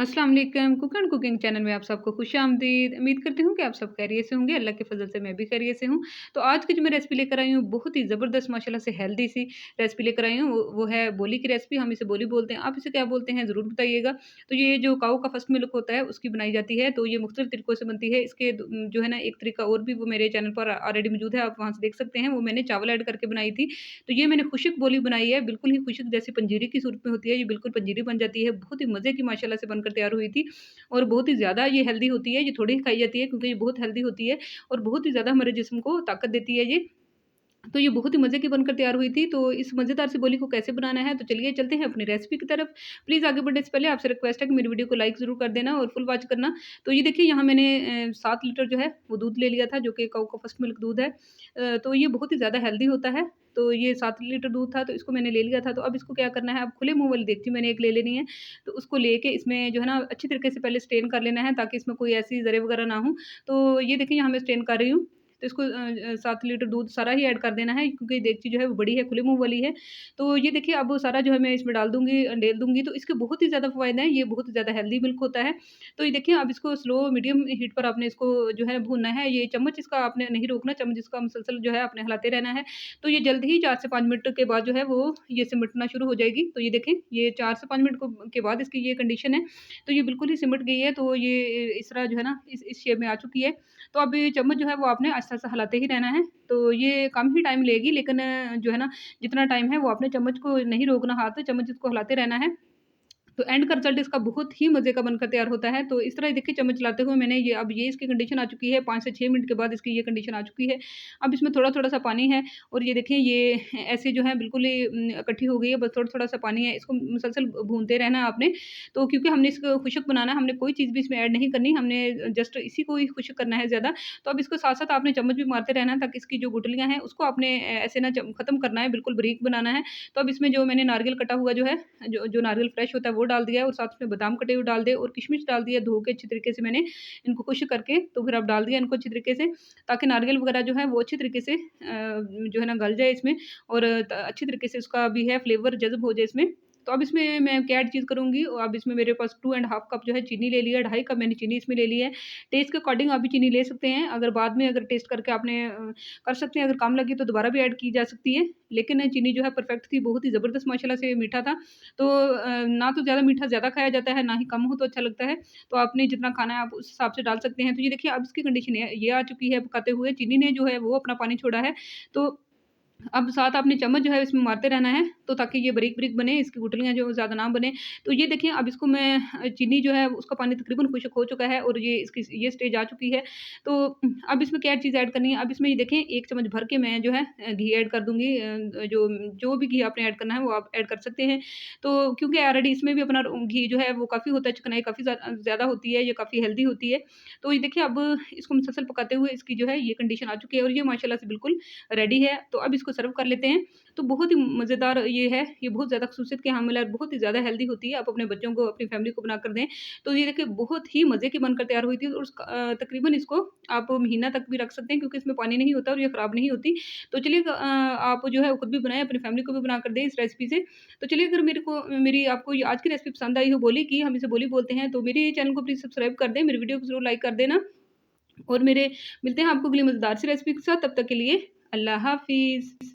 अस्सलाम वालेकुम cook and cooking channel में आप सबको खुशामदीद। उम्मीद करती हूँ कि आप सब खैरियत से होंगे। अल्लाह के फजल से मैं भी खैरियत से हूँ। तो आज की जो मैं रेसिपी लेकर आई हूँ बहुत ही ज़बरदस्त माशाल्लाह से हेल्दी सी रेसिपी लेकर आई हूँ। वो है बोली की रेसिपी। हम इसे बोली बोलते हैं, आप इसे क्या बोलते हैं ज़रूर बताइएगा। तो ये जो काऊ का फर्स्ट मिल्क होता है उसकी बनाई जाती है। तो ये मुख्तलिफ तरीक़ों से बनती है। इसके जो है ना एक तरीका और भी वो मेरे चैनल पर ऑलरेडी मौजूद है, आप वहाँ से देख सकते हैं। वो मैंने चावल ऐड करके बनाई थी। तो ये मैंने खुशक बोली बनाई है, बिल्कुल ही खुशक जैसे पंजीरी की सूरत में होती है। ये बिल्कुल पंजीरी बन जाती है। बहुत ही मज़े की माशाल्लाह से बनकर तैयार हुई थी। और बहुत ही ज़्यादा ये हेल्दी होती है, ये थोड़ी ही खाई जाती है क्योंकि ये बहुत हेल्दी होती है और बहुत ही ज़्यादा हमारे जिस्म को ताकत देती है ये। तो ये बहुत ही मज़े की बनकर तैयार हुई थी। तो इस मज़ेदार सी बोली को कैसे बनाना है, तो चलिए चलते हैं अपनी रेसिपी की तरफ। प्लीज़ आगे बढ़ने से पहले आपसे रिक्वेस्ट है कि मेरी वीडियो को लाइक ज़रूर कर देना और फुल वॉच करना। तो ये देखिए यहाँ मैंने 7 लीटर जो है वो दूध ले लिया था, जो कि काऊ का फर्स्ट मिल्क दूध है। तो ये बहुत ही ज़्यादा हेल्दी होता है। तो ये 7 लीटर दूध था, तो इसको मैंने ले लिया था। तो अब इसको क्या करना है, अब खुले मुँह वाली देगची मैंने एक ले लेनी है। तो उसको लेके इसमें जो है ना अच्छी तरीके से पहले स्ट्रेन कर लेना है ताकि इसमें कोई ऐसी ज़रे वगैरह ना हो। तो ये देखिए यहाँ मैं स्ट्रेन कर रही हूँ। तो इसको 7 लीटर दूध सारा ही ऐड कर देना है क्योंकि देगची जो है वो बड़ी है, खुले मुँह वाली है। तो ये देखिए अब सारा जो है मैं इसमें डाल दूँगी तो इसके बहुत ही ज़्यादा फ़ायदे हैं, ये बहुत ही ज़्यादा हेल्दी मिल्क होता है। तो ये देखिए अब इसको स्लो मीडियम हीट पर आपने इसको जो है भूनना है, ये चम्मच इसका आपने नहीं रोकना, चम्मच इसका मुसलसल जो है आपने हिलाते रहना है। तो ये जल्द ही 4 से 5 मिनट के बाद जो है वो ये सिमटना शुरू हो जाएगी। तो ये देखें ये 4 से 5 मिनट को के बाद इसकी ये कंडीशन है, तो ये बिल्कुल ही सिमट गई है, तो ये इस तरह जो है ना इस शेप में आ चुकी है। तो अब ये चम्मच जो है वो आपने आहिस्ता-आहिस्ता हिलाते ही रहना है। तो ये कम ही टाइम लेगी लेकिन जो है ना जितना टाइम है वो आपने चम्मच को नहीं रोकना हाथ, चम्मच इसको हिलाते रहना है। तो एंड का रिज़ल्ट इसका बहुत ही मज़े का बनकर तैयार होता है। तो इस तरह देखिए चम्मच चलाते हुए मैंने ये अब ये इसकी कंडीशन आ चुकी है, 5 से 6 मिनट के बाद इसकी ये कंडीशन आ चुकी है। अब इसमें थोड़ा-थोड़ा सा पानी है और ये देखें ये ऐसे जो है बिल्कुल ही इकट्ठी हो गई है, बस थोड़ा-थोड़ा सा पानी है। इसको मुसलसल भूनते रहना है आपने। तो क्योंकि हमने इसको खुश्क बनाना है, हमने कोई चीज़ भी इसमें ऐड नहीं करनी, हमने जस्ट इसी को ही खुश्क करना है ज़्यादा। तो अब इसको साथ-साथ आपने चम्मच भी मारते रहना है ताकि इसकी जो गुठलियाँ हैं उसको आपने ऐसे ना ख़त्म करना है, बिल्कुल बारीक बनाना है। तो अब इसमें जो मैंने नारियल कटा हुआ जो है, जो जो नारियल फ्रेश होता है वो डाल दिया है और साथ में बादाम कटे हुए डाल दिए और किशमिश डाल दिया धो के अच्छी तरीके से मैंने इनको खुश्क करके, तो फिर अब डाल दिया इनको अच्छी तरीके से ताकि नारियल वगैरह जो है वो अच्छी तरीके से जो है ना गल जाए इसमें और अच्छी तरीके से उसका भी है फ्लेवर जज़्ब हो जाए इसमें। तो अब इसमें मैं क्या ऐड चीज़ करूँगी, और अब इसमें मेरे पास 2 एंड हाफ कप जो है चीनी ले लिया है, 2.5 कप मैंने चीनी इसमें ले ली है। टेस्ट के अकॉर्डिंग आप भी चीनी ले सकते हैं, अगर बाद में अगर टेस्ट करके आपने कर सकते हैं, अगर कम लगी तो दोबारा भी ऐड की जा सकती है। लेकिन चीनी जो है परफेक्ट थी, बहुत ही ज़बरदस्त माशाल्लाह से मीठा था। तो ना तो ज़्यादा मीठा ज़्यादा खाया जाता है, ना ही कम हो तो अच्छा लगता है। तो आपने जितना खाना है आप उस हिसाब से डाल सकते हैं। तो ये देखिए अब इसकी कंडीशन ये आ चुकी है पकाते हुए, चीनी ने जो है वो अपना पानी छोड़ा है। तो अब साथ आपने चम्मच जो है इसमें मारते रहना है, तो ताकि ये बारीक-बारीक बने, इसकी गुठलियाँ जो ज़्यादा ना बने। तो ये देखिए अब इसको मैं चीनी जो है उसका पानी तकरीबन खुश्क हो चुका है और ये इसकी ये स्टेज आ चुकी है। तो अब इसमें क्या चीज़ ऐड करनी है, अब इसमें ये देखें 1 चम्मच भर के मैं जो है घी ऐड कर दूँगी। जो जो भी घी आपने ऐड करना है वो आप ऐड कर सकते हैं। तो क्योंकि ऑलरेडी इसमें भी अपना घी जो है वो काफ़ी होता है, चिकनाई काफ़ी ज़्यादा होती है, ये काफ़ी हेल्दी होती है। तो ये देखिए अब इसको मुसलसल पकाते हुए इसकी जो है ये कंडीशन आ चुकी है और ये माशाल्लाह से बिल्कुल रेडी है। तो अब इसको सर्व कर लेते हैं। तो बहुत ही मज़ेदार ये है, ये बहुत ज़्यादा ख़ुसूसियत के हामिल है और बहुत ही ज़्यादा हेल्दी होती है। आप अपने बच्चों को, अपनी फैमिली को बनाकर दें। तो ये देखिए बहुत ही मज़े की बनकर तैयार हुई थी और उसका तकरीबन इसको आप महीना तक भी रख सकते हैं क्योंकि इसमें पानी नहीं होता और ये ख़राब नहीं होती। तो चलिए आप जो है खुद भी बनाएँ, अपनी फैमिली को भी बनाकर दें इस रेसिपी से। तो चलिए अगर मेरी आपको ये आज की रेसिपी पसंद आई हो बोली की, हम इसे बोली बोलते हैं, तो मेरे चैनल को प्लीज़ सब्सक्राइब कर दें, मेरी वीडियो को ज़रूर लाइक कर देना और मेरे मिलते हैं आपको अगली मज़ेदार सी रेसिपी के साथ, तब तक के लिए अल्लाह हाफ़िज़।